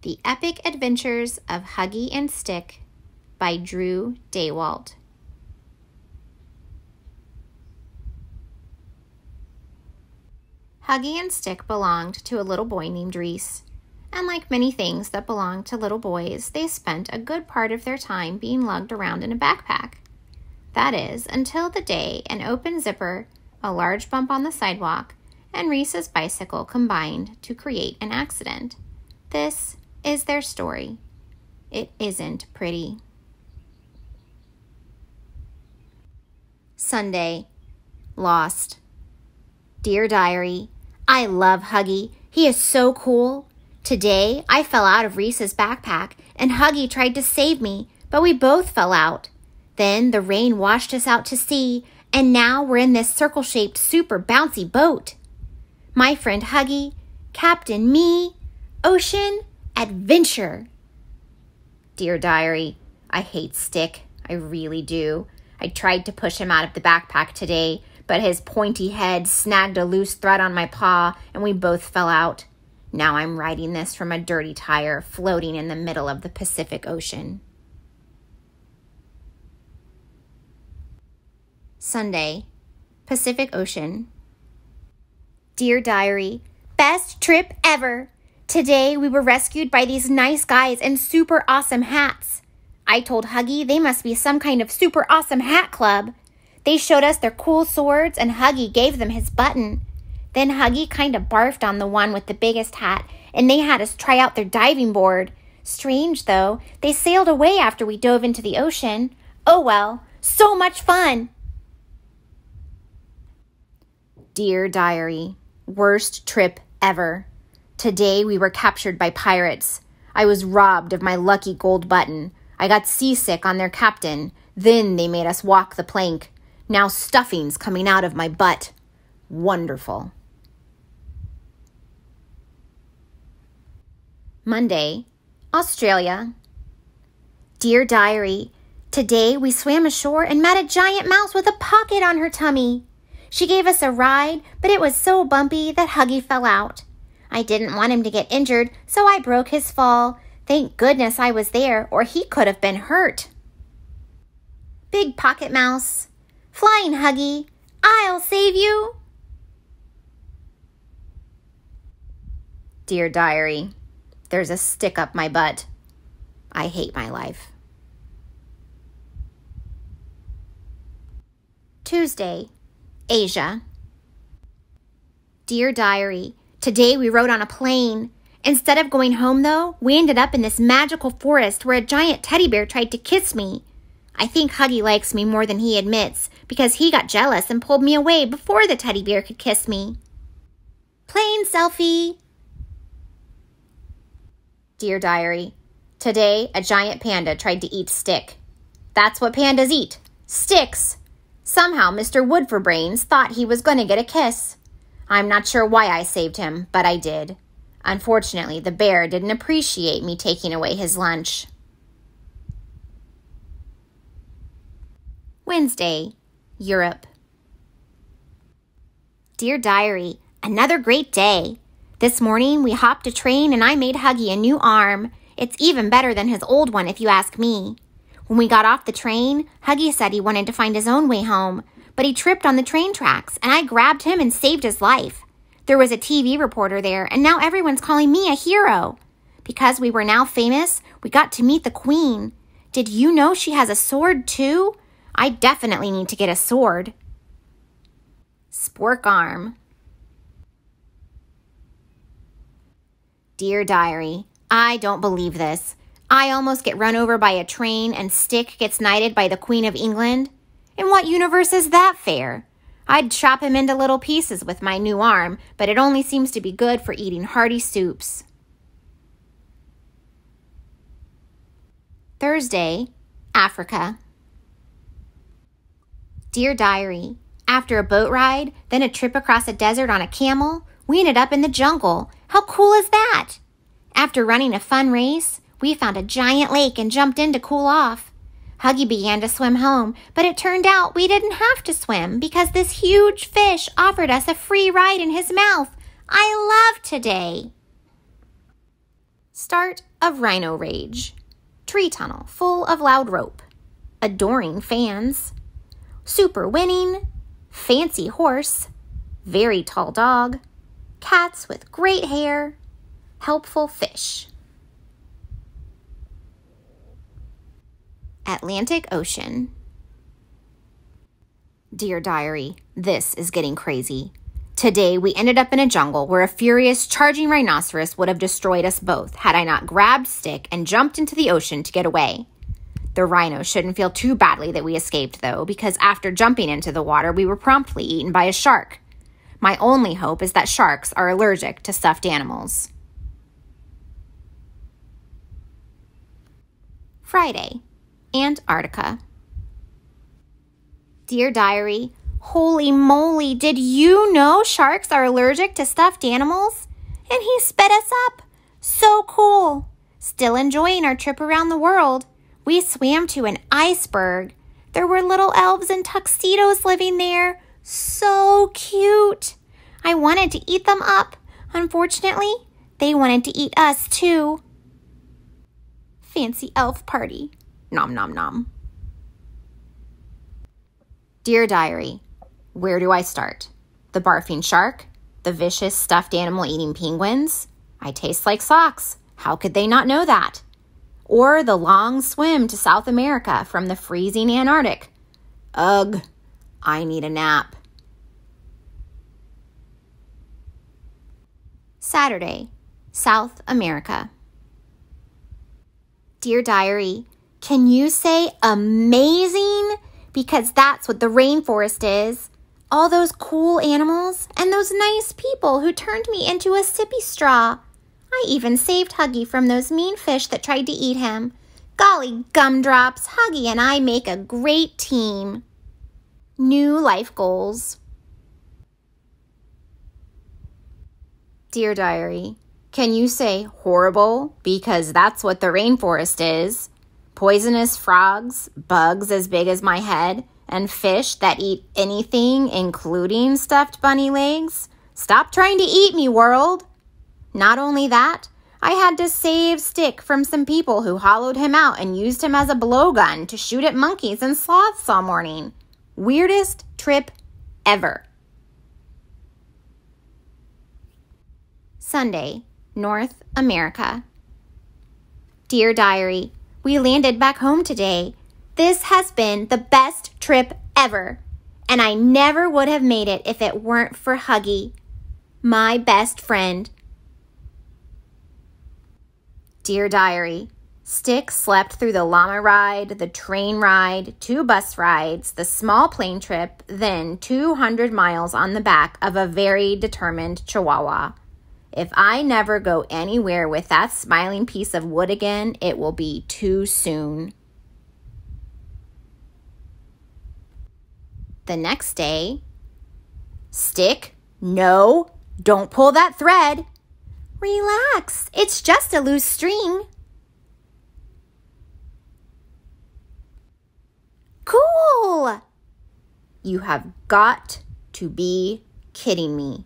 The Epic Adventures of Huggie and Stick by Drew Daywalt. Huggie and Stick belonged to a little boy named Reese, and like many things that belong to little boys, they spent a good part of their time being lugged around in a backpack. That is, until the day an open zipper, a large bump on the sidewalk, and Reese's bicycle combined to create an accident. This is their story. It isn't pretty. Sunday. Lost. Dear Diary, I love Huggie. He is so cool. Today, I fell out of Reese's backpack, and Huggie tried to save me, but we both fell out. Then the rain washed us out to sea, and now we're in this circle-shaped, super bouncy boat. My friend Huggie, Captain Me, Ocean, Adventure. Dear Diary, I hate Stick. I really do. I tried to push him out of the backpack today, but his pointy head snagged a loose thread on my paw, and we both fell out. Now I'm riding this from a dirty tire floating in the middle of the Pacific Ocean. Sunday, Pacific Ocean. Dear Diary, best trip ever. Today we were rescued by these nice guys in super awesome hats. I told Huggie they must be some kind of super awesome hat club. They showed us their cool swords and Huggie gave them his button. Then Huggie kind of barfed on the one with the biggest hat and they had us try out their diving board. Strange though, they sailed away after we dove into the ocean. Oh well, so much fun. Dear Diary, worst trip ever. Today we were captured by pirates. I was robbed of my lucky gold button. I got seasick on their captain. Then they made us walk the plank. Now stuffing's coming out of my butt. Wonderful. Monday, Australia. Dear Diary, today we swam ashore and met a giant mouse with a pocket on her tummy. She gave us a ride, but it was so bumpy that Huggie fell out. I didn't want him to get injured, so I broke his fall. Thank goodness I was there, or he could have been hurt. Big Pocket Mouse. Flying Huggie, I'll save you. Dear Diary, there's a stick up my butt. I hate my life. Tuesday, Asia. Dear Diary, today we rode on a plane. Instead of going home, though, we ended up in this magical forest where a giant teddy bear tried to kiss me. I think Huggie likes me more than he admits because he got jealous and pulled me away before the teddy bear could kiss me. Plane selfie. Dear Diary, today a giant panda tried to eat Stick. That's what pandas eat, sticks. Somehow Mr. Wood-for-Brains thought he was going to get a kiss. I'm not sure why I saved him, but I did. Unfortunately, the bear didn't appreciate me taking away his lunch. Wednesday, Europe. Dear Diary, another great day. This morning we hopped a train and I made Huggie a new arm. It's even better than his old one if you ask me. When we got off the train, Huggie said he wanted to find his own way home, but he tripped on the train tracks and I grabbed him and saved his life. There was a TV reporter there, and now everyone's calling me a hero. Because we were now famous, we got to meet the Queen. Did you know she has a sword, too? I definitely need to get a sword. Spork arm. Dear Diary, I don't believe this. I almost get run over by a train, and Stick gets knighted by the Queen of England. In what universe is that fair? I'd chop him into little pieces with my new arm, but it only seems to be good for eating hearty soups. Thursday, Africa. Dear Diary, after a boat ride, then a trip across a desert on a camel, we ended up in the jungle. How cool is that? After running a fun race, we found a giant lake and jumped in to cool off. Huggie began to swim home, but it turned out we didn't have to swim because this huge fish offered us a free ride in his mouth. I love today. Start of rhino rage. Tree tunnel full of loud rope. Adoring fans. Super winning. Fancy horse. Very tall dog. Cats with great hair. Helpful fish. Atlantic Ocean. Dear Diary, this is getting crazy. Today, we ended up in a jungle where a furious, charging rhinoceros would have destroyed us both had I not grabbed Stick and jumped into the ocean to get away. The rhino shouldn't feel too badly that we escaped, though, because after jumping into the water, we were promptly eaten by a shark. My only hope is that sharks are allergic to stuffed animals. Friday, Antarctica. Dear Diary, holy moly, did you know sharks are allergic to stuffed animals? And he sped us up. So cool. Still enjoying our trip around the world. We swam to an iceberg. There were little elves in tuxedos living there. So cute. I wanted to eat them up. Unfortunately, they wanted to eat us too. Fancy elf party. Nom nom nom. Dear Diary, where do I start? The barfing shark? The vicious stuffed animal eating penguins? I taste like socks. How could they not know that? Or the long swim to South America from the freezing Antarctic? Ugh, I need a nap. Saturday, South America. Dear Diary, can you say amazing? Because that's what the rainforest is. All those cool animals and those nice people who turned me into a sippy straw. I even saved Huggie from those mean fish that tried to eat him. Golly gumdrops, Huggie and I make a great team. New life goals. Dear Diary, can you say horrible? Because that's what the rainforest is. Poisonous frogs, bugs as big as my head, and fish that eat anything, including stuffed bunny legs. Stop trying to eat me, world. Not only that, I had to save Stick from some people who hollowed him out and used him as a blowgun to shoot at monkeys and sloths all morning. Weirdest trip ever. Sunday, North America. Dear Diary, we landed back home today. This has been the best trip ever, and I never would have made it if it weren't for Huggie, my best friend. Dear Diary, Stick slept through the llama ride, the train ride, 2 bus rides, the small plane trip, then 200 miles on the back of a very determined Chihuahua. If I never go anywhere with that smiling piece of wood again, it will be too soon. The next day, Stick, no, don't pull that thread. Relax, it's just a loose string. Cool! You have got to be kidding me.